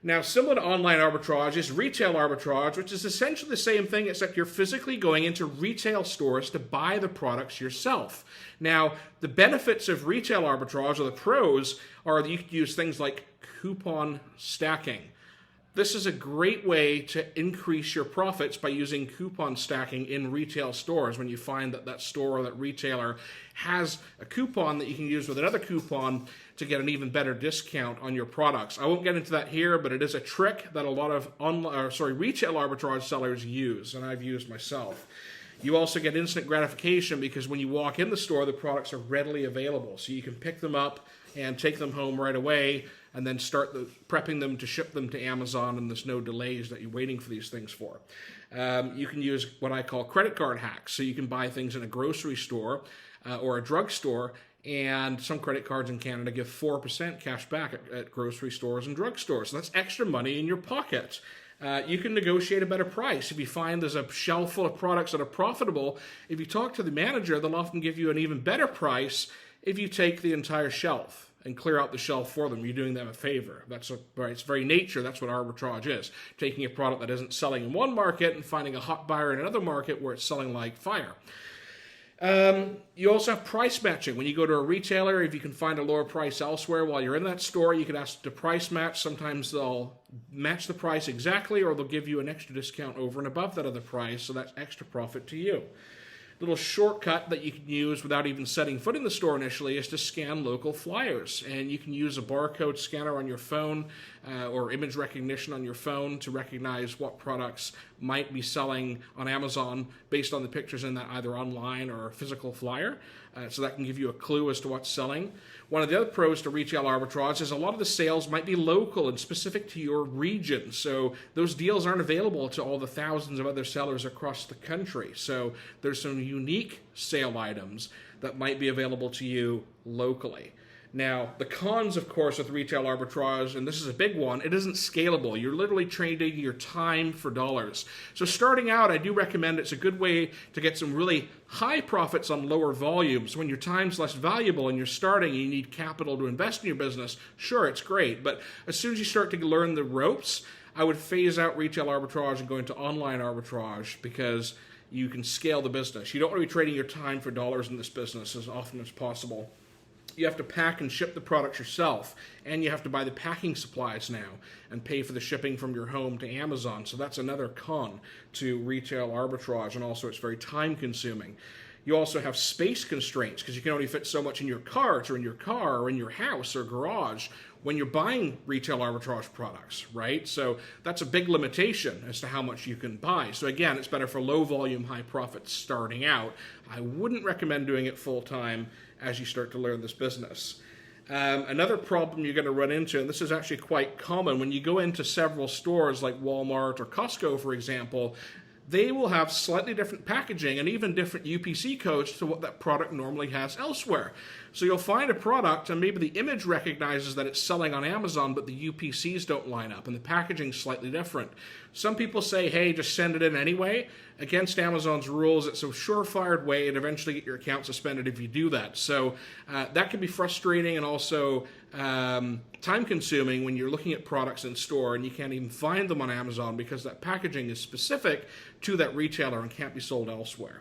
Now, similar to online arbitrage is retail arbitrage, which is essentially the same thing, except you're physically going into retail stores to buy the products yourself. Now, the benefits of retail arbitrage, or the pros, are that you can use things like coupon stacking. This is a great way to increase your profits by using coupon stacking in retail stores when you find that that store or that retailer has a coupon that you can use with another coupon to get an even better discount on your products. I won't get into that here, but it is a trick that a lot of retail arbitrage sellers use, and I've used myself. You also get instant gratification because when you walk in the store, the products are readily available. So you can pick them up and take them home right away and then start prepping them to ship them to Amazon, and there's no delays that you're waiting for these things for. You can use what I call credit card hacks. So you can buy things in a grocery store or a drugstore, and some credit cards in Canada give 4% cash back at grocery stores and drugstores. So that's extra money in your pocket. You can negotiate a better price. If you find there's a shelf full of products that are profitable, if you talk to the manager, they'll often give you an even better price if you take the entire shelf and clear out the shelf for them. You're doing them a favor. By its very nature, that's what arbitrage is. Taking a product that isn't selling in one market and finding a hot buyer in another market where it's selling like fire. You also have price matching. When you go to a retailer, if you can find a lower price elsewhere while you're in that store, you can ask to price match. Sometimes they'll match the price exactly, or they'll give you an extra discount over and above that other price, so that's extra profit to you. Little shortcut that you can use without even setting foot in the store initially is to scan local flyers. And you can use a barcode scanner on your phone or image recognition on your phone to recognize what products might be selling on Amazon based on the pictures in that either online or physical flyer. So that can give you a clue as to what's selling. One of the other pros to retail arbitrage is a lot of the sales might be local and specific to your region. So those deals aren't available to all the thousands of other sellers across the country. So there's some unique sale items that might be available to you locally. Now, the cons, of course, with retail arbitrage, and this is a big one, it isn't scalable. You're literally trading your time for dollars. So starting out, I do recommend it's a good way to get some really high profits on lower volumes. When your time's less valuable and you're starting and you need capital to invest in your business, sure, it's great. But as soon as you start to learn the ropes, I would phase out retail arbitrage and go into online arbitrage because you can scale the business. You don't want to be trading your time for dollars in this business as often as possible. You have to pack and ship the products yourself, and you have to buy the packing supplies now and pay for the shipping from your home to Amazon. So that's another con to retail arbitrage, and also it's very time consuming. You also have space constraints because you can only fit so much in your cart or in your car or in your house or garage when you're buying retail arbitrage products, right? So that's a big limitation as to how much you can buy. So again, it's better for low volume, high profits starting out. I wouldn't recommend doing it full time as you start to learn this business. Another problem you're going to run into, and this is actually quite common, when you go into several stores like Walmart or Costco, for example, they will have slightly different packaging and even different UPC codes to what that product normally has elsewhere. So you'll find a product and maybe the image recognizes that it's selling on Amazon, but the UPCs don't line up and the packaging's slightly different. Some people say, hey, just send it in anyway. Against Amazon's rules, it's a surefire way and eventually get your account suspended if you do that. So that can be frustrating and also time consuming when you're looking at products in store and you can't even find them on Amazon because that packaging is specific to that retailer and can't be sold elsewhere.